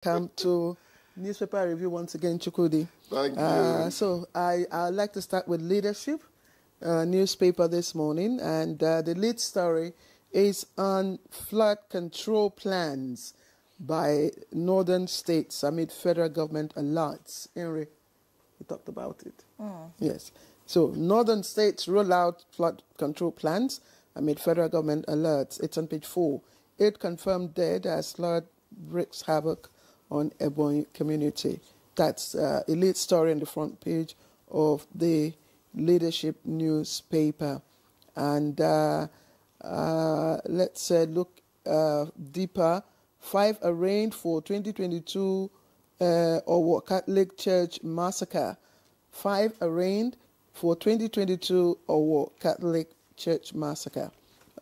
Come to newspaper review once again, Chukwudi. Thank you. So I'd like to start with leadership newspaper this morning, and the lead story is on flood control plans by northern states amid federal government alerts. Henry, we talked about it. Yes. So northern states roll out flood control plans amid federal government alerts. It's on page 4. 8 confirmed dead as flood wreaks havoc on Ebonyi community. That's a lead story on the front page of the leadership newspaper. And let's look deeper. 5 arraigned for 2022 Owo Catholic Church massacre. 5 arraigned for 2022 Owo Catholic Church massacre.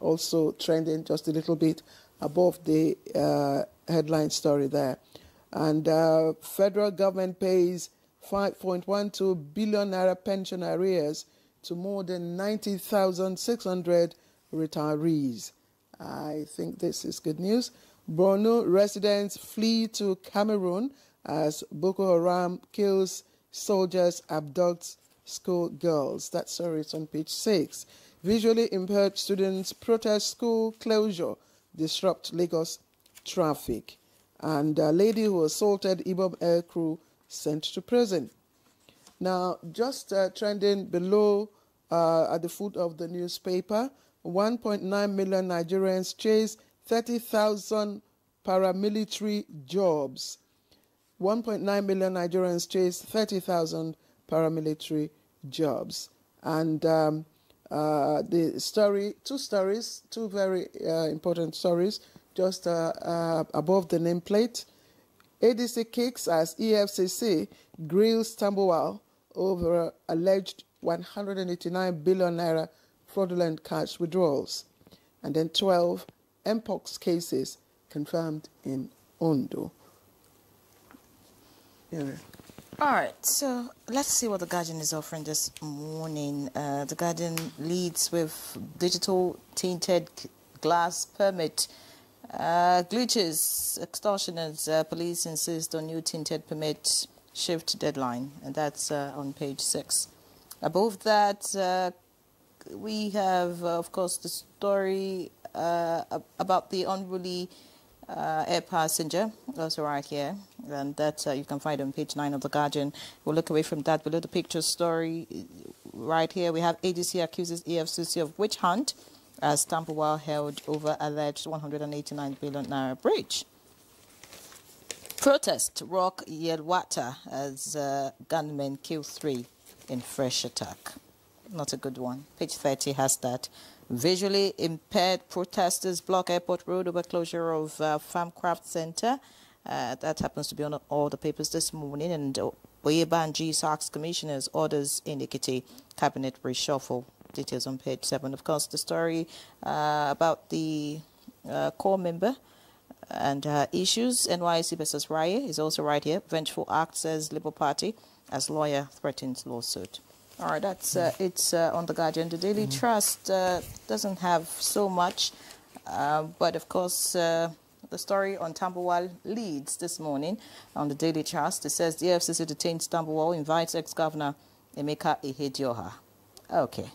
Also trending just a little bit above the headline story there. And federal government pays 5.12 billion naira pension arrears to more than 90,600 retirees. I think this is good news. Borno residents flee to Cameroon as Boko Haram kills soldiers, abducts school girls. That story is on page 6. Visually impaired students protest school closure, disrupt Lagos traffic. And a lady who assaulted Ibom air crew sent to prison. Now, just trending below at the foot of the newspaper, 1.9 million Nigerians chase 30,000 paramilitary jobs. 1.9 million Nigerians chase 30,000 paramilitary jobs. And the story, two very important stories, just above the nameplate. ADC kicks as EFCC grills Tambuwal over alleged 189 billion naira fraudulent cash withdrawals. And then 12 Mpox cases confirmed in Ondo. Yeah. All right, so let's see what the Guardian is offering this morning. The Guardian leads with digital tinted glass permit. Glitches, extortioners, police insist on new tinted permit shift deadline, and that's on page 6. Above that, we have, of course, the story about the unruly air passenger, also right here, and that you can find on page 9 of the Guardian. We'll look away from that. Below the picture story, right here, we have ADC accuses EFCC of witch hunt as Tambuwal held over alleged 189 billion naira breach. Protest rock Yelwata as gunmen kill 3 in fresh attack. Not a good one. Page 30 has that. Visually impaired protesters block airport road over closure of Farmcraft Center. That happens to be on all the papers this morning. And Oyebanji SARC's commissioners orders in Ekiti cabinet reshuffle. Details on page 7. Of course, the story about the core member and issues. NYC versus Raya is also right here. Vengeful act, says Labour Party, as lawyer threatens lawsuit. All right, that's it's on the Guardian. The Daily Trust doesn't have so much, but of course the story on Tambuwal leads this morning on the Daily Trust. It says the FCC detains Tambuwal, invites ex-governor Emeka Ihedioha. Okay.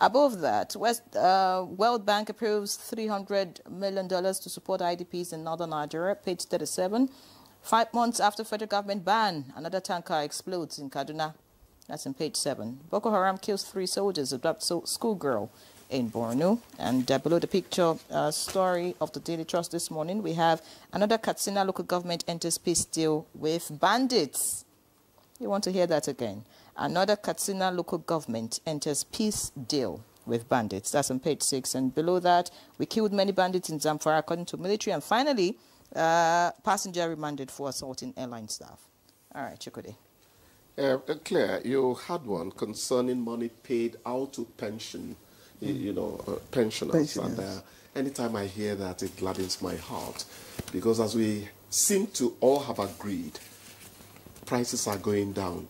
Above that, World Bank approves $300 million to support IDPs in northern Nigeria. Page 37. 5 months after federal government ban, another tanker explodes in Kaduna. That's on page 7. Boko Haram kills 3 soldiers, abducts schoolgirl in Borno. And below the picture story of the Daily Trust this morning, we have another Katsina local government enters peace deal with bandits. You want to hear that again? Another Katsina local government enters peace deal with bandits. That's on page 6. And below that, we killed many bandits in Zamfara, according to military. And finally, passenger remanded for assaulting airline staff. All right, Chukwudi. Claire, you had one concerning money paid out to pensioners. And anytime I hear that, it gladdens my heart. Because as we seem to all have agreed, prices are going down.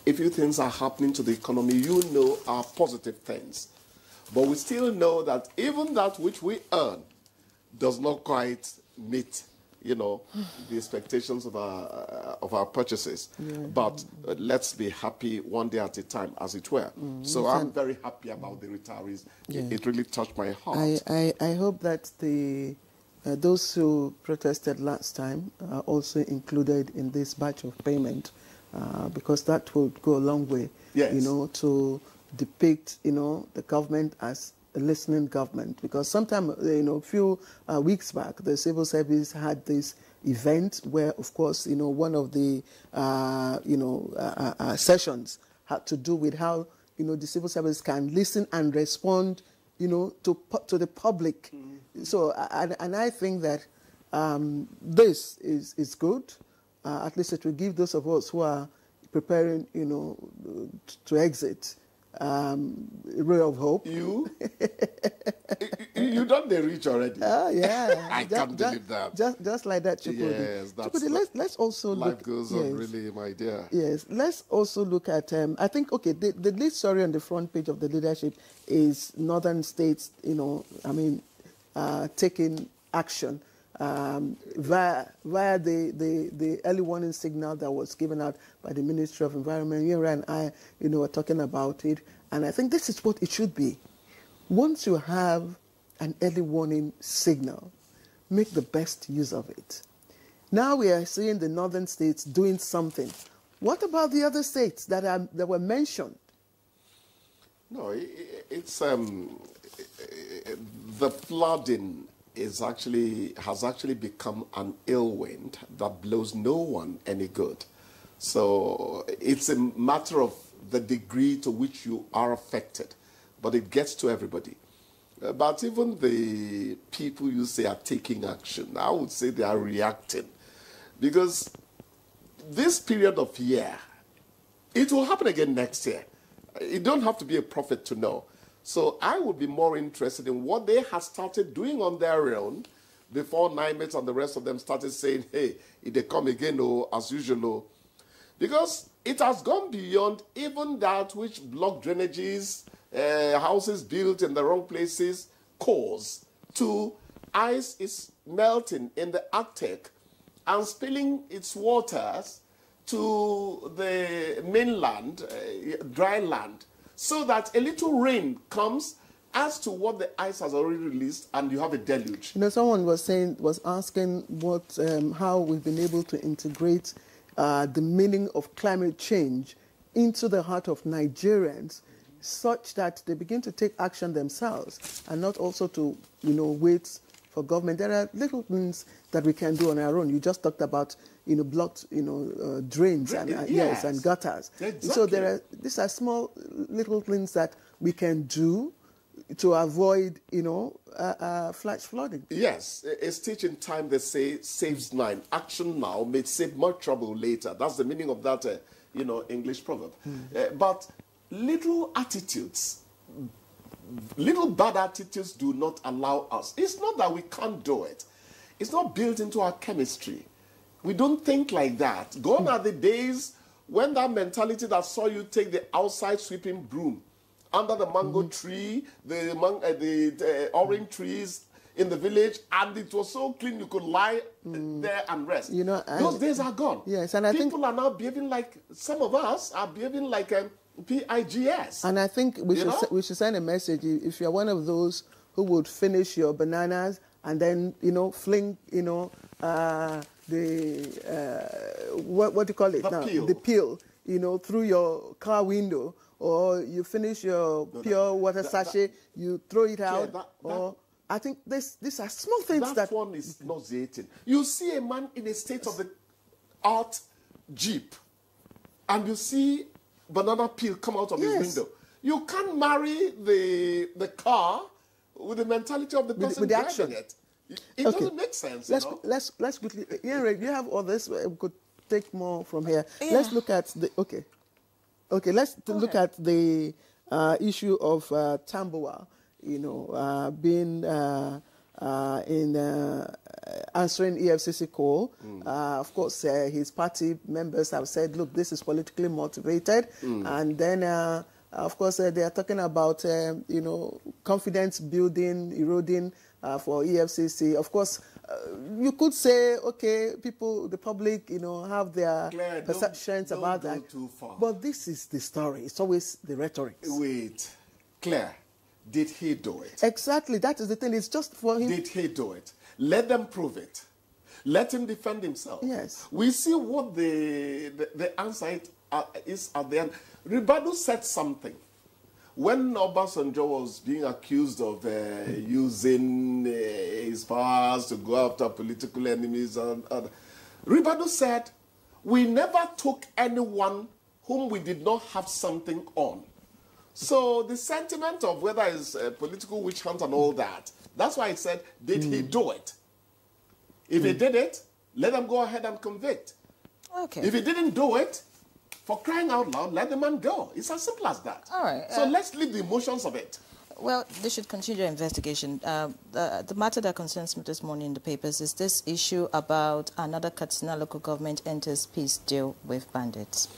A few things are happening to the economy, are positive things. But we still know that even that which we earn does not quite meet you know, the expectations of our purchases. But let's be happy one day at a time, as it were. So I'm very happy about the retirees. It really touched my heart. I hope that the those who protested last time are also included in this batch of payment, because that will go a long way, you know, to depict, you know, the government as a listening government. Because sometime, you know, a few weeks back, the civil service had this event where, of course, you know, one of the, sessions had to do with how, you know, the civil service can listen and respond, you know, to the public. So, and I think that this is good. At least it will give those of us who are preparing, you know, to exit, a ray of hope. You done the reach already. Yeah. I can't believe that. Just like that, Chukwudi. Yes, that's Chukwudi, let's also life look. goes on, really, my dear. Yes, let's also look at. I think the lead story on the front page of the leadership is northern states. You know, I mean, taking action via the early warning signal that was given out by the Ministry of Environment. Yera and I, you know, are talking about it, and I think this is what it should be. Once you have an early warning signal, make the best use of it. Now we are seeing the northern states doing something. What about the other states that were mentioned? No, it's the flooding has actually become an ill wind that blows no one any good. So it's a matter of the degree to which you are affected, but it gets to everybody. But even the people you say are taking action, I would say they are reacting. Because this period of year, it will happen again next year. You don't have to be a prophet to know. So I would be more interested in what they have started doing on their own before NIMET and the rest of them started saying, hey, if they come again, oh, as usual, oh. Because it has gone beyond even that which block drainages, houses built in the wrong places cause, to ice is melting in the Arctic and spilling its waters to the mainland, dry land, so that a little rain comes, as to what the ice has already released, and you have a deluge. You know, someone was asking how we've been able to integrate the meaning of climate change into the heart of Nigerians, such that they begin to take action themselves and not also to, you know, wait for government. There are little things that we can do on our own. You just talked about, you know, blocked, you know, drains and yes, and gutters. Exactly. So these are small little things that we can do to avoid, you know, flash flooding. Yes, a stitch in time, they say, saves 9. Action now may save more trouble later. That's the meaning of that, you know, English proverb. But little attitudes, little bad attitudes do not allow us. It's not that we can't do it. It's not built into our chemistry. We don't think like that. Gone are the days when that mentality that saw you take the outside sweeping broom under the mango tree, the orange trees in the village, and it was so clean you could lie there and rest. You know, those days are gone. Yes, and I think people are now behaving like, some of us are behaving like PIGS. And I think we should send a message. If you're one of those who would finish your bananas and then, you know, fling, you know, what do you call it now? The peel, you know, through your car window, or you finish your pure water sachet, you throw it out, I think these are small things that one is nauseating. You see a man in a state of the art Jeep, and you see banana peel come out of his window. You can't marry the car with the mentality of the person with the driving action. it. It doesn't make sense. Let's quickly. Yeah, you have all this. We could take more from here. Yeah. Let's look at the Let's look at the issue of Tambuwal. You know, being in answering EFCC call. Of course, his party members have said, look, this is politically motivated. And then, of course, they are talking about, you know, confidence building, eroding for EFCC. Of course, you could say, okay, people, the public, have their Claire, perceptions don't about go that. too far. But this is the story. It's always the rhetoric. Wait, Claire, did he do it? Exactly. That is the thing. It's just for him. Did he do it? Let them prove it. Let him defend himself. Yes. We see what the answer is at the end. Ribadu said something. When Obasanjo was being accused of using his powers to go after political enemies, Ribadu said, we never took anyone whom we did not have something on. So the sentiment of whether it's a political witch hunt and all that, that's why I said, did he do it? If he did it, let them go ahead and convict. Okay. If he didn't do it, for crying out loud, let the man go. It's as simple as that. All right. So let's leave the emotions of it. Well, they should continue their investigation. The matter that concerns me this morning in the papers is this issue about another Katsina local government enters peace deal with bandits.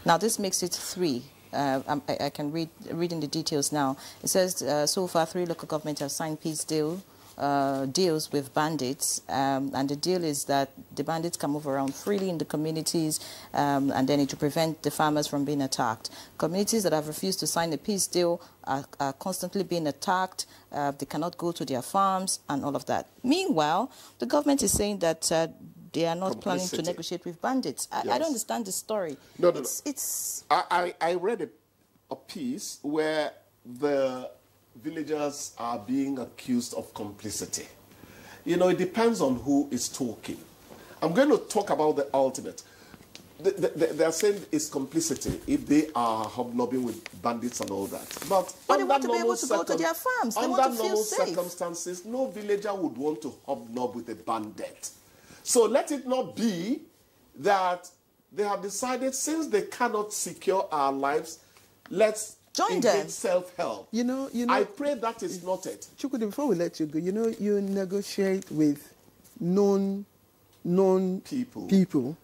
Now, this makes it 3. I can read in the details now. It says so far 3 local governments have signed peace deals with bandits, and the deal is that the bandits can move around freely in the communities, and then it will prevent the farmers from being attacked. Communities that have refused to sign a peace deal are constantly being attacked. They cannot go to their farms and all of that. Meanwhile, the government is saying that they are not planning to negotiate with bandits. I don't understand the story. No. I read a piece where the villagers are being accused of complicity. It depends on who is talking. I'm going to talk about the ultimate. They're saying it's complicity if they are hobnobbing with bandits and all that. But they want to be able to go to their farms. They want to feel safe. Under normal circumstances, no villager would want to hobnob with a bandit. So let it not be that they have decided, since they cannot secure our lives, let's join them. Self-help. I pray that is not it. Chukwudi, before we let you go, you negotiate with known people.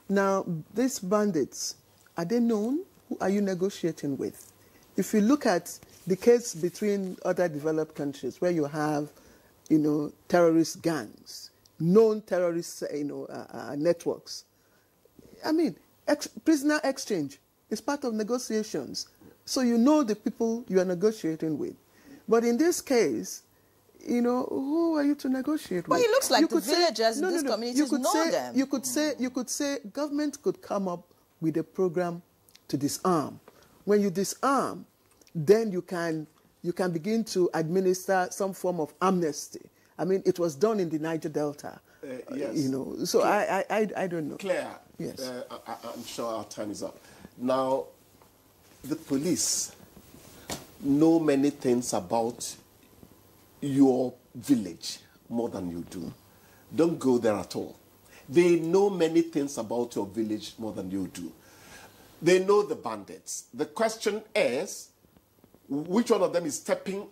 Now, these bandits, are they known? Who are you negotiating with? If you look at the case between other developed countries where you have, terrorist gangs, known terrorist, networks. I mean, prisoner exchange is part of negotiations. So you know the people you are negotiating with. But in this case, who are you to negotiate with? Well, it looks like the villagers in these communities know them. You could say government could come up with a program to disarm. When you disarm, then you can begin to administer some form of amnesty. I mean, it was done in the Niger Delta. Yes. So I don't know. Claire, yes. I'm sure our time is up. Now, the police know many things about your village more than you do. Don't go there at all. They know many things about your village more than you do. They know the bandits. The question is, which one of them is stepping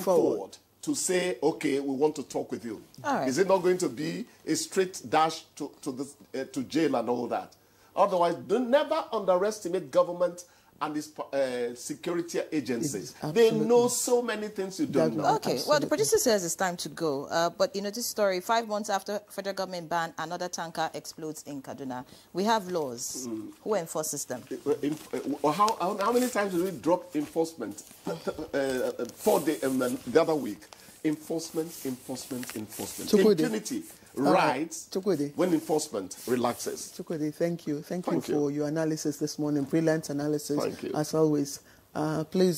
forward to say, okay, we want to talk with you? All right. Is it not going to be a straight dash to jail and all that? Otherwise, never underestimate government and its security agencies. They know so many things you don't know. Okay, well, the producer says it's time to go. But, this story, 5 months after federal government ban, another tanker explodes in Kaduna. We have laws. Who enforces them? How many times did we drop enforcement? 4 days, the other week. Enforcement. Impunity. Rights when enforcement relaxes. Chukwudi, thank you. Thank you for your analysis this morning. Brilliant analysis, as always. Please.